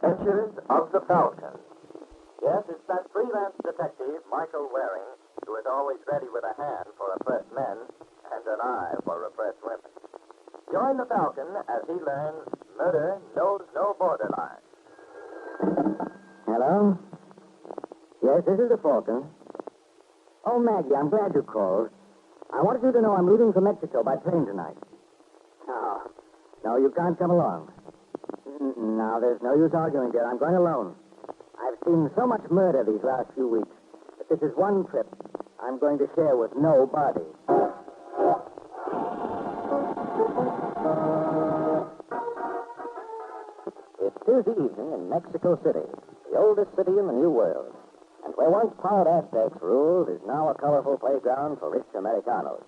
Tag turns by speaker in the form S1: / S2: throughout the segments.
S1: Adventures of the Falcon. Yes, it's that freelance detective, Michael Waring, who is always ready with a hand for oppressed men and an eye for repressed women. Join the Falcon as he learns murder knows no borderline.
S2: Hello? Yes, this is the Falcon. Oh, Maggie, I'm glad you called. I wanted you to know I'm leaving for Mexico by train tonight. No, you can't come along. No, there's no use arguing, dear. I'm going alone. I've seen so much murder these last few weeks that this is one trip I'm going to share with nobody. It's Tuesday evening in Mexico City, the oldest city in the New World. And where once proud Aztecs ruled is now a colorful playground for rich Americanos.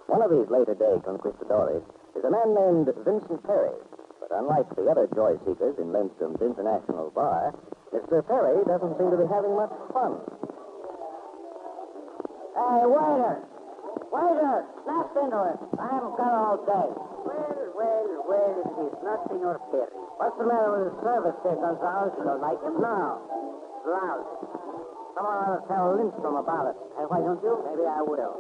S2: One of these later-day conquistadores is a man named Vincent Perry. But unlike the other joy seekers in Lindstrom's International Bar, Mr. Perry doesn't seem to be having much fun. Hey, waiter! Waiter! Snap into it. I haven't got all day. Well, it is not Senor Perry. What's the matter with his service there, Gonzalez? You don't like him? No. Lousy. Someone ought to tell Lindstrom about it. Hey, why don't you? Maybe I will.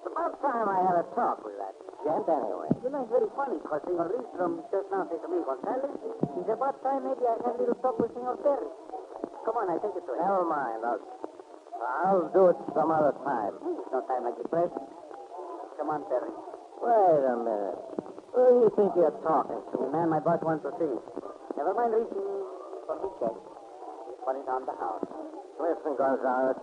S2: It's about time I had a talk with that gent anyway.
S3: You know, it's very funny, because Senor Lindstrom just now said to me, Gonzalez, it's about time maybe I have a little talk with Senor Perry. Come on, I take it to him.
S2: Never mind. I'll do it some other time.
S3: It's no time like the present. Come on, Perry.
S2: Wait a minute. Who do you think you're talking to?
S3: The man my boss wants to see. Never mind reaching for his check. Put it on the house.
S2: Listen, Gonzalez,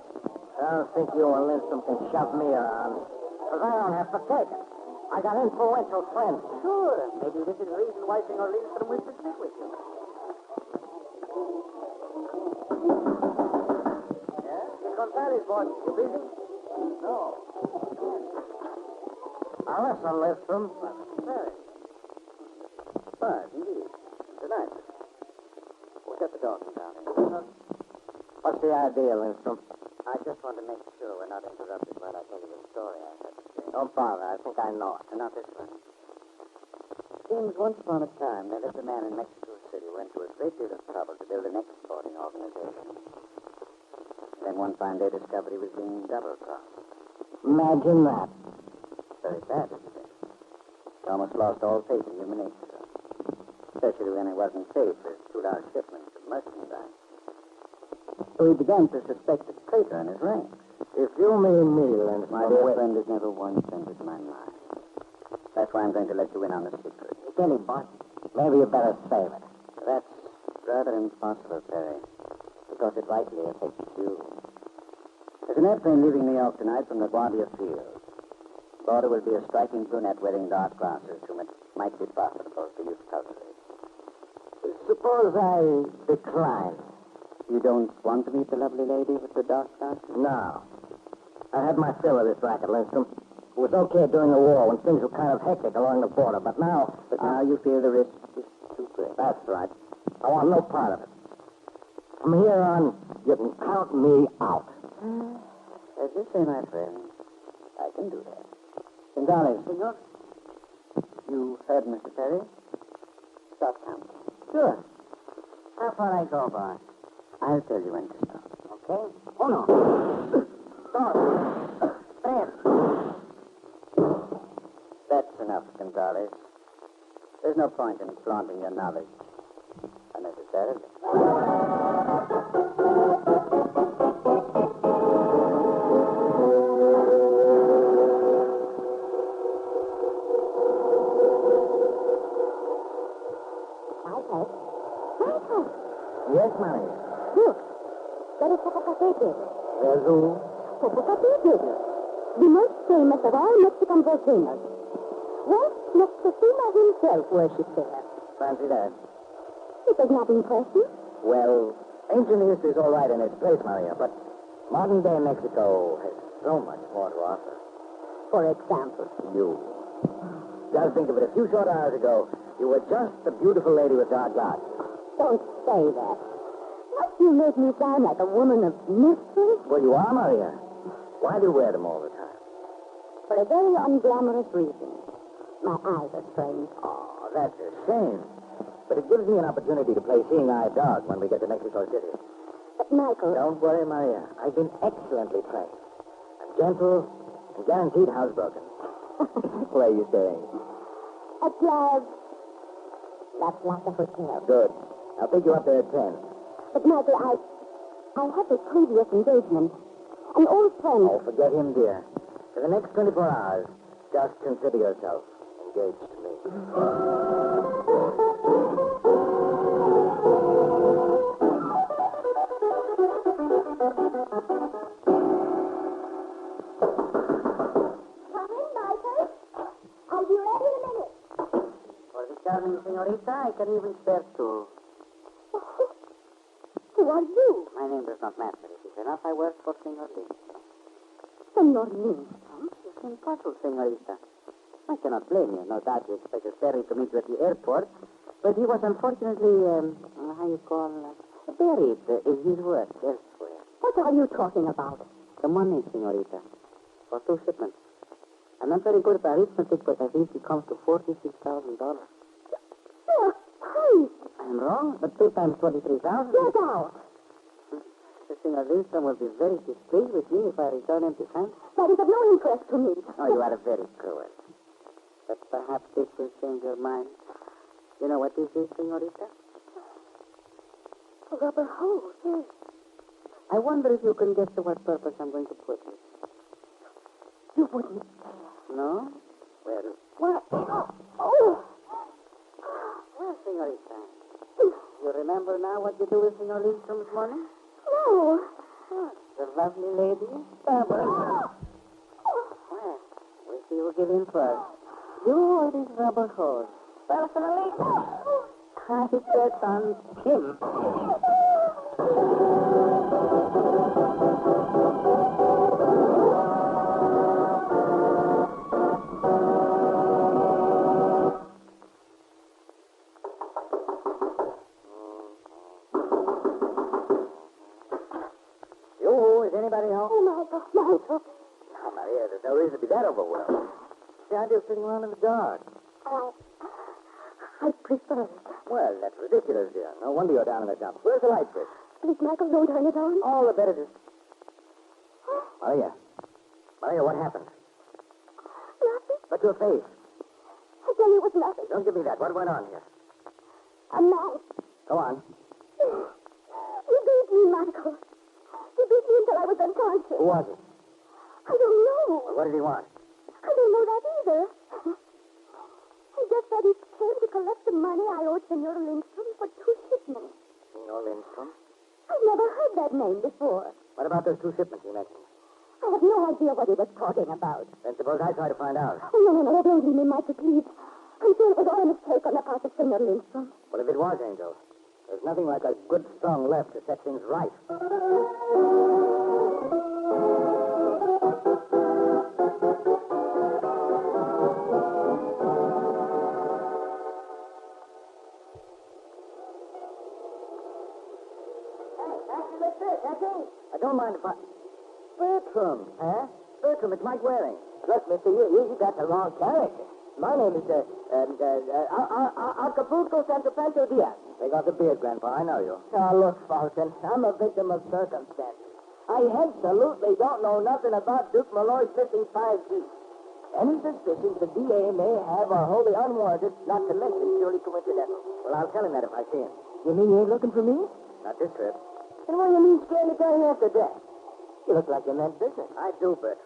S2: I don't think you and Lindstrom can shove me around. Because I don't have to take it. I got influential friends.
S3: Sure. Maybe this is the reason why Senor Lindstrom wishes to speak with you. Yeah? It's Gonzalez, boss. You busy? No.
S2: Now listen, Lindstrom.
S3: Very. Fine, indeed. Tonight. We'll shut the door from down here.
S2: What's the idea, Lindstrom?
S3: I just want to make sure we're not interrupted while I tell you the story I had to say.
S2: Don't bother. I think I know it.
S3: And not this one. Seems once upon a time there lived a man in Mexico City who went to a great deal of trouble to build an exporting organization. Then one fine day discovered he was being double-crossed.
S2: Imagine that.
S3: Very sad, isn't it? He almost lost all faith in human nature. Especially when he wasn't paid for his 2 large shipments of merchandise. So he began to suspect a traitor in his ranks.
S2: If you mean me, Lindstrom...
S3: My dear friend has never once entered my mind. That's why I'm going to let you in on the secret.
S2: Tell him, boss. Maybe you better save it.
S3: That's rather impossible, Perry, because it likely affects you. There's an airplane leaving New York tonight from LaGuardia Field. Aboard will be a striking brunette wearing dark glasses whom it might be profitable for you to cultivate.
S2: Suppose I decline.
S3: You don't want to meet the lovely lady with the dark glasses?
S2: No. I had my fill of this racket, Lindstrom. It was okay during the war when things were kind of hectic along the border, but now...
S3: But now you feel the risk is too great.
S2: That's right. I want no part of it. From here on, you can count me out.
S3: As you say, my friend, I can do that. Gonzalez. Senor? You heard Mr. Perry? Stop counting.
S2: Sure.
S3: How far I go, boss? I'll tell you when to stop.
S2: Okay? Uno. Dos. Tres.
S3: That's enough, Gonzalez. There's no point in flaunting your knowledge. Unnecessarily.
S4: Michael.
S2: Yes, Mary.
S4: Look. That is Popocatépetl.
S2: There's who?
S4: Popocatépetl. The most famous of all Mexican volcanoes. Well, Moctezuma himself worshipped there.
S2: Fancy that.
S4: It does not impress you?
S2: Well, ancient history is all right in its place, Maria, but modern-day Mexico has so much more to offer.
S4: For example?
S2: You. Just think of it. A few short hours ago, you were just the beautiful lady with dark glasses.
S4: Don't say that. Must you make me sound like a woman of mystery?
S2: Well, you are, Maria. Why do you wear them all the time?
S4: For a very unglamorous reason. My eyes are strained.
S2: Oh, that's a shame. But it gives me an opportunity to play seeing-eye dog when we get to Mexico City.
S4: But, Michael...
S2: Don't worry, Maria. I've been excellently trained. I'm gentle and guaranteed housebroken. Where are you staying?
S4: At La Plata Hotel.
S2: Good. I'll pick you up there at 10.
S4: But, Michael, I have a previous engagement. An old friend.
S2: Oh, forget him, dear. For the next 24 hours, just consider yourself engaged to me.
S4: Come in, Michael. I'll be ready in a minute.
S3: For the charming senorita, I can even spare two.
S4: Who are you?
S3: My name does not matter. It is enough I work for Senor Lindstrom.
S4: Senor Lindstrom.
S3: You can puzzle, senorita. I cannot blame you. No doubt you expected Terry to meet you at the airport, but he was unfortunately, how you call, buried in his work elsewhere.
S4: What are you talking about?
S3: The money, senorita, for 2 shipments. I'm not very good at arithmetic, but I think it comes to $46,000.
S4: Oh, please.
S3: I'm wrong, but 2 times 23,000.
S4: Get out.
S3: The Senor Lindstrom will be very displeased with me if I return empty-handed.
S4: That is of no interest to me.
S3: Oh, you are very cruel. But perhaps this will change your mind. You know what this is, senorita?
S4: A rubber hose, yes.
S3: I wonder if you can guess to what purpose I'm going to put it.
S4: You wouldn't.
S3: No? Well,
S4: What? Oh.
S3: well, senorita. You remember now what you do with Senor Lindstrom's money?
S4: No.
S3: The lovely lady? Well, we see who give in first. You hold this rubber hose. Personally, I bet on him.
S2: Is anybody home?
S4: Oh, Michael.
S2: Oh, Maria, there's no reason to be that overwhelmed. The idea of sitting around in the dark.
S4: I prefer it.
S2: Well, that's ridiculous, dear. No wonder you're down in the dumps. Where's the light switch?
S4: Please, Michael, don't turn it on.
S2: All the better to... Maria. Maria, what happened?
S4: Nothing.
S2: But your face.
S4: I tell you it was nothing.
S2: Don't give me that. What went on here?
S4: A man.
S2: Go on.
S4: He beat me, Michael. He beat me until I was unconscious.
S2: Who was it?
S4: I don't know.
S2: Well, what did he want?
S4: I don't know that either. He just said he came to collect the money I owed Senor Lindstrom for 2 shipments.
S2: Senor Lindstrom?
S4: I've never heard that name before.
S2: What about those 2 shipments you mentioned?
S4: I have no idea what he was talking about.
S2: Then suppose I try to find out.
S4: Oh, no, don't leave me, Michael, please. I'm sure it was all a mistake on the part of Senor Lindstrom.
S2: Well, if it was, Angel, there's nothing like a good, strong left to set things right. I don't mind if I... Bertram. Huh? Bertram, it's Mike Waring. Look, mister, you got the wrong character. My name is, Acapulco Santopancho Diaz. Take off the beard, Grandpa. I know you.
S3: Oh, look, Falcon, I'm a victim of circumstances. I absolutely don't know nothing about Duke Malloy's missing 5G. Any suspicions the DA may have are wholly unwarranted, not to mention purely coincidental.
S2: Well, I'll tell him that if I see him.
S3: You mean you ain't looking for me?
S2: Not this trip.
S3: Then what do you mean scaring the guy after that? You look like you meant business.
S2: I do, Bertram.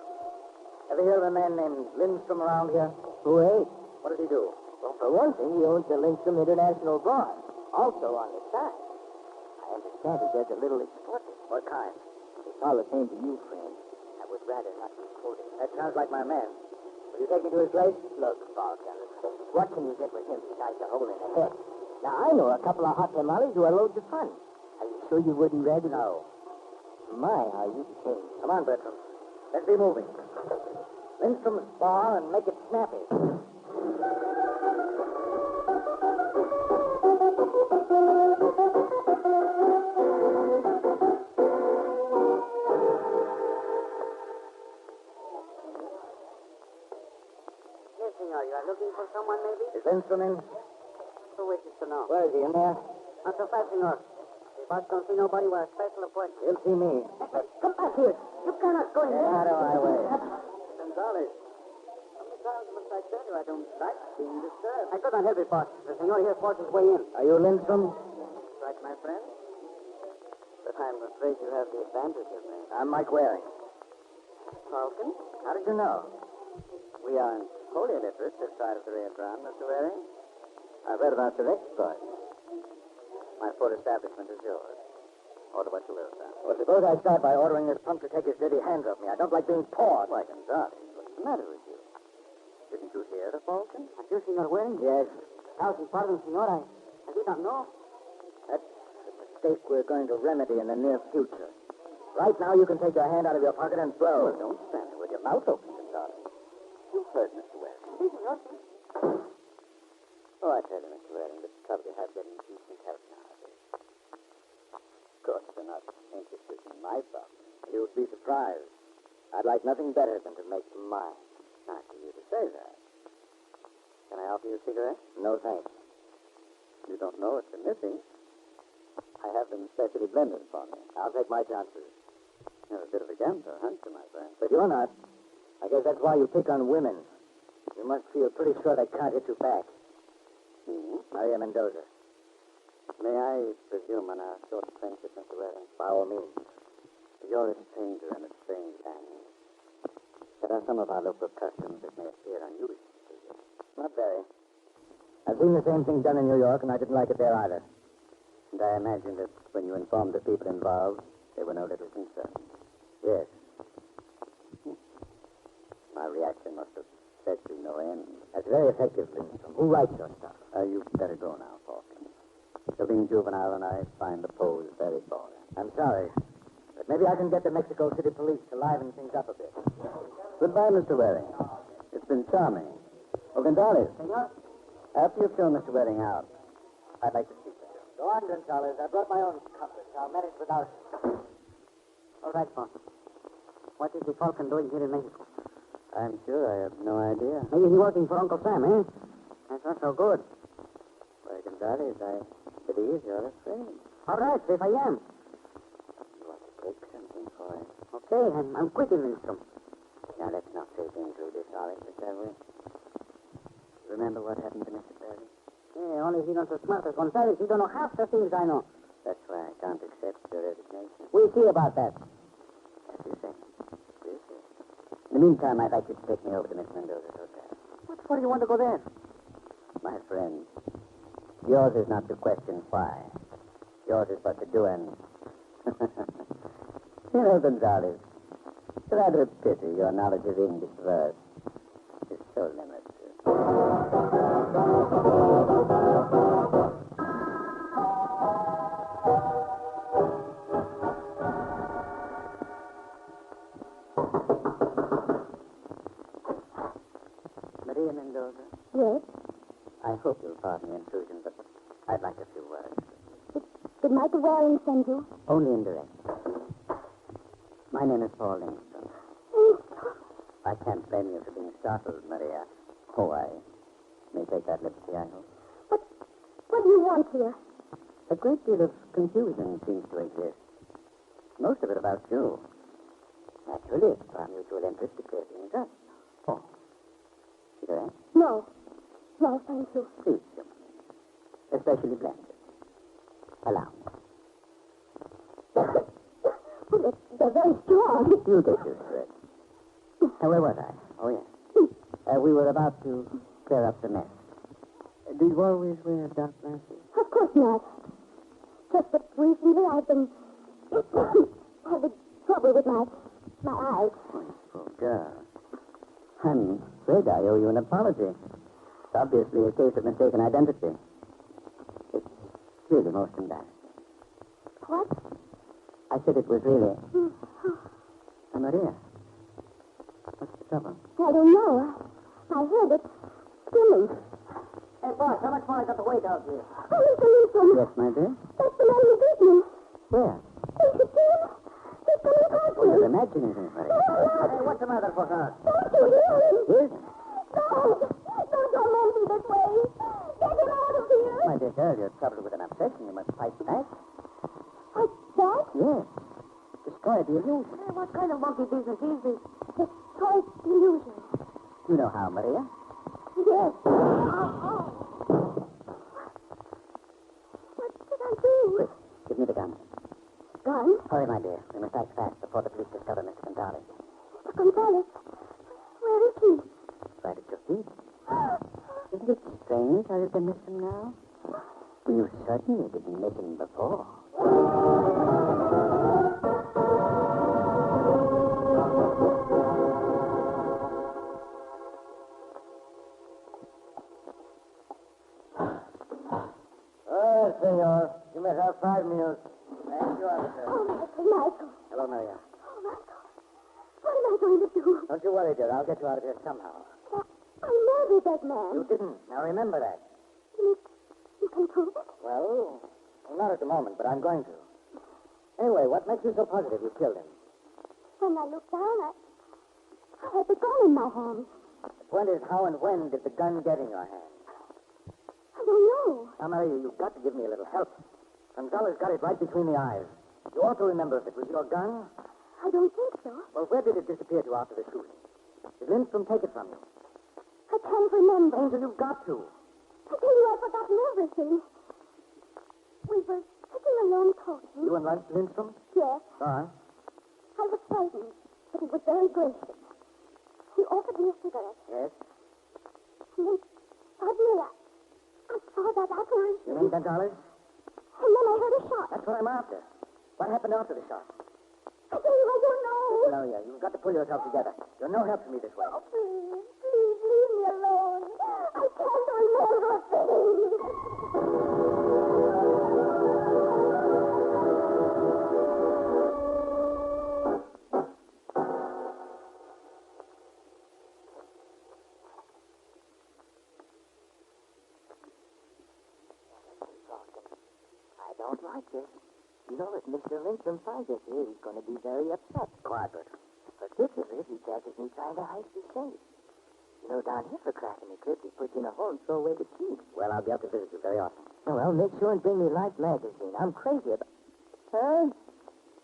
S2: Ever hear of a man named Lindstrom around here?
S3: Who ain't?
S2: What does he do?
S3: Well, for one thing, he owns the Lindstrom International Bar. Also on the side. I understand he does a little exporting.
S2: What kind?
S3: It's all the same to you, friend. I would rather not be quoted.
S2: That sounds like my man. Will you take me to his place?
S3: Look, Falcon, what can you get with him besides a hole in the head? Now, I know a couple of hot tamales who are loads of fun. Are you sure you wouldn't rather?
S2: No.
S3: My, how you changed.
S2: Come on, Bertram. Let's be moving. Lindstrom's bar and make it snappy.
S3: Yes, senor. You are looking for someone, maybe?
S2: Is Lindstrom in?
S3: Who wishes to know?
S2: Where is he? in there?
S3: Not so fast, senor. The boss don't see nobody with a special appointment.
S2: He'll see me.
S3: Come back here. You cannot go in there.
S2: Out of my way.
S3: Gonzales. Sometimes must I tell you, I don't like being disturbed. I could not help it, boss. The senor here forced his way in.
S2: Are you Lindstrom?
S3: Right, my friend. But I'm afraid you have the advantage of me.
S2: I'm Mike Waring.
S3: Falcon?
S2: How did you know?
S3: We aren't wholly illiterate this side of the Rio Grande, Mr. Waring. I've read about your exploits. My full establishment is yours. Order what you will, sir.
S2: Well, suppose I start by ordering this punk to take his dirty hands off me. I don't like being pawed.
S3: Why, Gonzales, what's the matter with you? Didn't you hear the Falcon?
S2: Are you, Senor Waring? Yes.
S3: Thousand pardons, senor. I did not know.
S2: That's a mistake we're going to remedy in the near future. Right now, you can take your hand out of your pocket and blow.
S3: Well, don't stand there with your mouth open, Gonzales. You heard Mr. Waring.
S2: Si, senor.
S3: Oh, I tell you, Mr. Waring, the trouble you have getting decent help nowadays. Of course, you're not interested in my problem.
S2: You'd be surprised. I'd like nothing better than to make mine.
S3: Nice of you to say that. Can I offer you a cigarette?
S2: No, thanks.
S3: You don't know what you're missing. I have them specially blended for me.
S2: I'll take my chances.
S3: You're a bit of a gambler, aren't you, my friend?
S2: But you're not. I guess that's why you pick on women. You must feel pretty sure they can't hit you back.
S3: Hmm?
S2: Maria Mendoza.
S3: May I presume on a sort of friendship, Mr. Waring?
S2: By all means.
S3: You're a stranger in a strange land. There are some of our local customs that may appear unusual to you.
S2: Not very. I've seen the same thing done in New York, and I didn't like it there either.
S3: And I imagine that when you informed the people involved, they were no little concerned.
S2: Yes.
S3: My reaction must have set you no end.
S2: That's very effective, Lindstrom. Who writes your stuff?
S3: You'd better go now, Falcon. You're being juvenile, and I find the pose very boring.
S2: I'm sorry. But maybe I can get the Mexico City police to liven things up a bit.
S3: Goodbye, Mr. Waring. It's been charming. Oh, Gonzales.
S2: Senor?
S3: After you've shown Mr. Waring out, I'd like to speak to him.
S2: Go on, Gonzales. I brought my own compass. I'll manage without it.
S3: All right, Falcon. What is the Falcon doing here in Mexico? I'm sure I have no idea.
S2: Maybe he's working for Uncle Sam, eh?
S3: That's not so good. Why, Gonzales, I believe you're afraid.
S2: All right, if I am.
S3: You ought to take something for it.
S2: Okay, I'm quitting Lindstrom.
S3: Now, let's not say things we'll be sorry for, shall we? Remember what happened to Mr. Perry?
S2: Yeah, only he not so smart as Gonzales. He don't know half the things I know.
S3: That's why I can't accept your resignation.
S2: We'll see about that.
S3: As you say. We'll see. In the meantime, I'd like you to take me over to Miss Mendoza's hotel.
S2: What do you want to go there?
S3: My friend, yours is not to question why. Yours is but to do and... You know, Gonzales, it's rather a pity your knowledge of English verse is so limited. Maria Mendoza,
S4: Yes?
S3: I hope you'll pardon the intrusion, but I'd like a few words.
S4: Did Michael Waring send you?
S3: Only indirect. My name is Paul Lindstrom. I can't blame you for being startled, Maria. Oh, I may take that liberty, I hope.
S4: But what do you want here?
S3: A great deal of confusion seems to exist. Most of it about you. Naturally, it's our mutual interest to clear things up. Oh. Cigarette?
S4: No. No, thank you.
S3: Please, especially blended. Allow me.
S4: Oh, they're very strong.
S3: You get used to it. Now, where was I? Oh, yes. We were about to clear up the mess. Do you always wear dark glasses?
S4: Of course not. Just that recently I've been having trouble with my eyes.
S3: Oh, you poor girl. I'm afraid I owe you an apology. It's obviously a case of mistaken identity. It's really most embarrassing.
S4: What?
S3: I said it was really... Maria, what's the trouble?
S4: I don't know. I heard it skimming.
S2: Hey, boss, how much more I got to wait out here?
S4: Oh, Mr. Lindstrom.
S3: Yes, my dear?
S4: That's the man who beat me.
S3: Where?
S4: Don't you see him? He's coming past
S3: Oh,
S4: me.
S3: you're imagining things, Maria.
S2: Hey, what's the matter, Falcon?
S4: Don't you hear him?
S3: Yes.
S4: Don't torment me this way. Get him out of here.
S3: My dear girl, you're troubled with an obsession. You must fight back.
S4: Fight back?
S3: Yes. Destroy the illusion.
S4: What kind of monkey business is this? Destroy illusion.
S3: You know how, Maria?
S4: Yes. Oh. What did I do?
S3: Quick, give me the gun.
S4: Gun?
S3: Hurry, my dear. We must act fast before the police discover Mr. Gonzalez.
S4: Mr. Gonzalez. Where is he?
S3: Right at your feet. Isn't it strange how you can miss him now? You certainly didn't miss him before.
S2: Oh, senor. You may have 5 minutes. Thank you, officer.
S4: Oh, Michael.
S3: Hello, Maria.
S4: Oh, Michael. What am I going to do?
S2: Don't you worry, dear. I'll get you out of here somehow.
S4: I murdered that man.
S2: You didn't. Now remember that.
S4: You can prove it?
S2: Well, not at the moment, but I'm going to. Anyway, what makes you so positive you killed him?
S4: When I looked down, I had the gun in my hand.
S2: The point is, how and when did the gun get in your hand?
S4: I don't know.
S2: Now, Maria, you've got to give me a little help. Gonzalez got it right between the eyes. You ought to remember if it was your gun.
S4: I don't think so.
S2: Well, where did it disappear to after the shooting? Did Lindstrom take it from you?
S4: I can't remember.
S2: Angel, you've got to.
S4: I tell you, I've forgotten everything. We were sitting alone talking.
S2: You and Lindstrom?
S4: Yes.
S2: Go on.
S4: I was frightened, but he was very gracious. He offered me a cigarette.
S2: Yes?
S4: And then suddenly I saw that apparition.
S2: You mean Gonzalez?
S4: And then I heard a shot.
S2: That's what I'm after. What happened after the shot?
S4: I tell you, I don't know.
S2: Maria, you've got to pull yourself together. You're no help to me this way.
S4: Oh, please, please leave me alone. I can't remember a thing.
S2: I don't like this. You know, if Mr. Lindstrom finds us here, he's going to be very upset. Quiet, Bert. Particularly if he catches me trying to hide the safe. You know, down here for cracking the crib, he puts in a hole and throw away the key. Well, I'll be up to visit you very often. Oh, well, make sure and bring me Life magazine. I'm crazy about... Huh?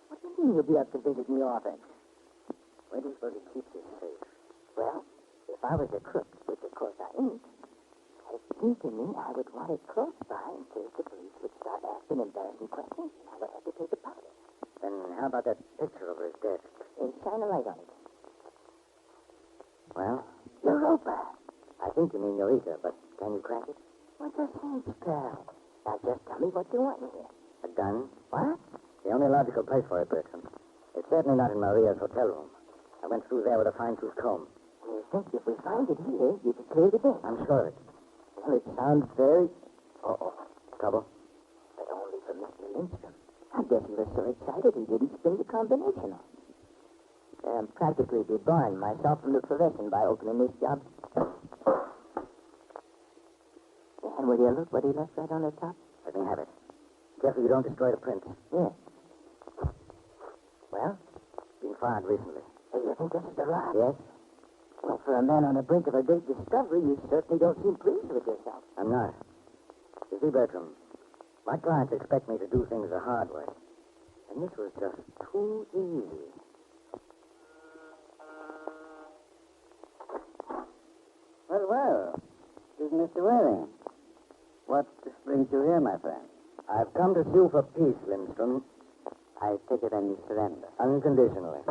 S2: What do you mean you'll be up to visit me often? Where do you suppose he keeps his safe? Well, if I was a crook, which of course I ain't, it seemed to me I would want it close by in case the police would start asking embarrassing questions, and I would have to take a part of it. Then how about that picture over his desk? Shine a light on it. Well? Europa. I think you mean Eureka, but can you crack it? What's a sense, pal? Now just tell me what you want in here. A gun? What? The only logical place for it, Bertram. It's certainly not in Maria's hotel room. I went through there with a fine-tooth comb. You think if we find it here, you could clear the day? I'm sure of it. Well, it sounds very... Uh-oh. Trouble? But only for Mr. Lindstrom. I guess he was so excited he didn't spring the combination on. I'm practically debarring myself from the profession by opening this job. And will you look what he left right on the top? Let me have it. Careful you don't destroy the print. Yes. Well, been fired recently. Hey, you think this is the rock? Yes. Well, for a man on the brink of a great discovery, you certainly don't seem pleased with yourself. I'm not. You see, Bertram, my clients expect me to do things the hard way. And this was just too easy.
S3: Well, this is Mr. Waring. What brings you here, my friend?
S2: I've come to sue for peace, Lindstrom.
S3: I take it then you surrender.
S2: Unconditionally.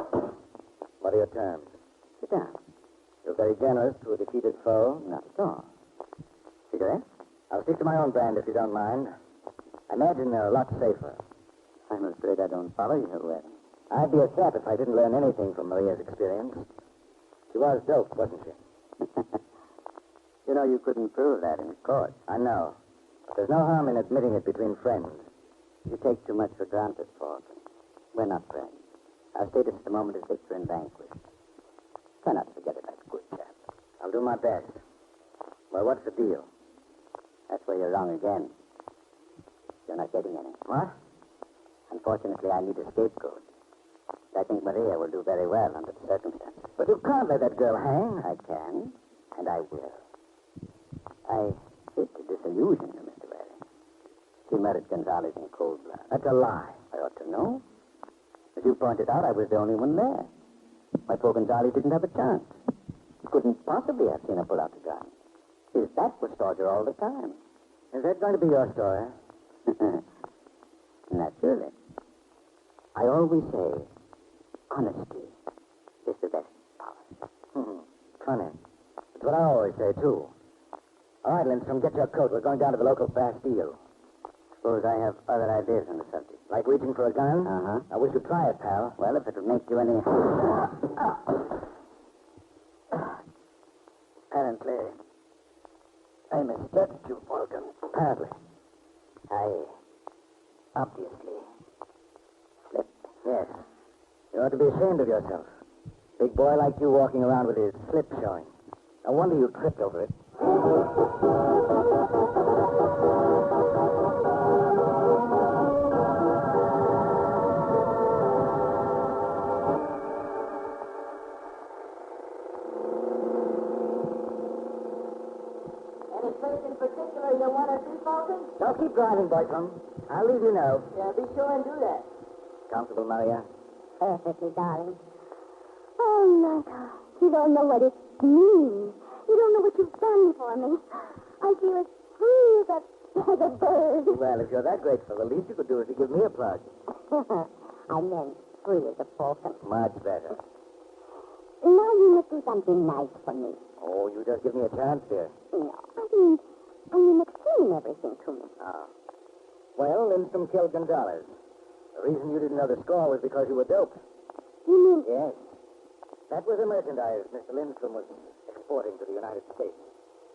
S2: What are your terms?
S3: Sit down.
S2: You're very generous to a defeated foe.
S3: Not at all.
S2: Cigarette? I'll stick to my own brand if you don't mind. I imagine they're a lot safer.
S3: I'm afraid I don't follow you, Waring.
S2: I'd be a sap if I didn't learn anything from Maria's experience. She was doped, wasn't she?
S3: You know, you couldn't prove that in court.
S2: I know. But there's no harm in admitting it between friends.
S3: You take too much for granted, Falcon. We're not friends. Our status at the moment is victor and vanquished. Try not to forget it, that good chap.
S2: I'll do my best. Well, what's the deal?
S3: That's where you're wrong again. You're not getting any.
S2: What?
S3: Unfortunately, I need a scapegoat. I think Maria will do very well under the circumstances.
S2: But you can't let that girl hang.
S3: I can, and I will. I hate to disillusion you, Mr. Waring. She murdered Gonzalez in cold blood.
S2: That's a lie.
S3: I ought to know. As you pointed out, I was the only one there. My poor Gonzalez didn't have a chance. Couldn't possibly have seen her pull out the gun. His back was towards her all the time.
S2: Is that going to be your story?
S3: Naturally. I always say, honesty is the best policy.
S2: Funny. That's what I always say, too. All right, Lindstrom, get your coat. We're going down to the local Bastille.
S3: Suppose I have other ideas on the subject.
S2: Like reaching for a gun?
S3: Uh-huh.
S2: I wish you'd try it, pal.
S3: Well, if it would make you any... Apparently, I misjudged you, Falcon.
S2: Apparently.
S3: I obviously slipped.
S2: Yes. You ought to be ashamed of yourself. Big boy like you walking around with his slip showing. No wonder you tripped over it.
S5: Any place in particular you want to see, Falcon?
S2: Don't keep driving, Bertram. I'll leave you know.
S5: Yeah, be sure and do that.
S2: Comfortable, Maria?
S4: Perfectly, darling. Oh, Michael, you don't know what it means. You don't know what you've done for me. I feel as free as a bird.
S2: Well, if you're that grateful, the least you could do is to give me a plug.
S4: I meant free as a falcon.
S2: Much better.
S4: Now you must do something nice for me.
S2: Oh, you just give me a chance, dear.
S4: No, I mean, explain everything to me.
S2: Well, Lindstrom killed Gonzalez. The reason you didn't know the score was because you were doped.
S4: You mean,
S2: Yes. That was the merchandise Mr. Lindstrom was exporting to the United States.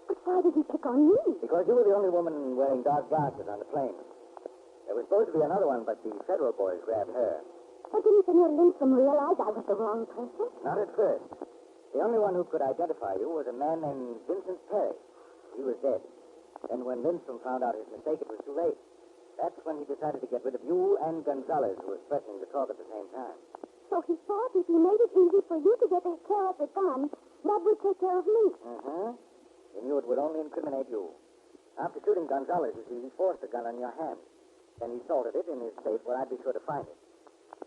S4: but why did he pick on me?
S2: Because you were the only woman wearing dark glasses on the plane. There was supposed to be another one, but the federal boys grabbed her.
S4: But didn't Senor Lindstrom realize I was the wrong person?
S2: Not at first. The only one who could identify you was a man named Vincent Perry. He was dead. Then when Lindstrom found out his mistake, it was too late. That's when he decided to get rid of you and Gonzalez, who was threatening to talk at the same time.
S4: So he thought if he made it easy for you to get care of the gun, that would take care of me.
S2: Uh-huh. He knew it would only incriminate you. After shooting Gonzalez, you see, he forced the gun on your hand. Then he salted it in his safe where I'd be sure to find it.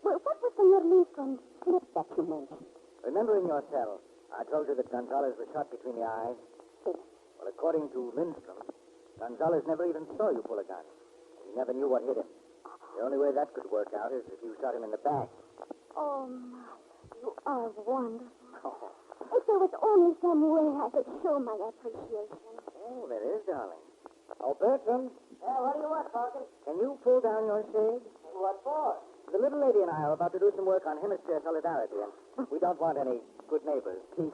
S4: Well, what was Senor Lindstrom's slip that you mentioned?
S2: Remember in your cell, I told you that Gonzalez was shot between the eyes?
S4: Yes.
S2: Well, according to Lindstrom, Gonzalez never even saw you pull a gun. He never knew what hit him. The only way that could work out is if you shot him in the back.
S4: Oh, my, you are wonderful.
S2: Oh,
S4: If there was only some way I could show my appreciation.
S2: there is, darling. Oh, Bertram,
S5: Yeah, what do you want, Falcon?
S2: can you pull down your shade?
S5: What for?
S2: The little lady and I are about to do some work on hemisphere solidarity, and we don't want any good neighbors. Please.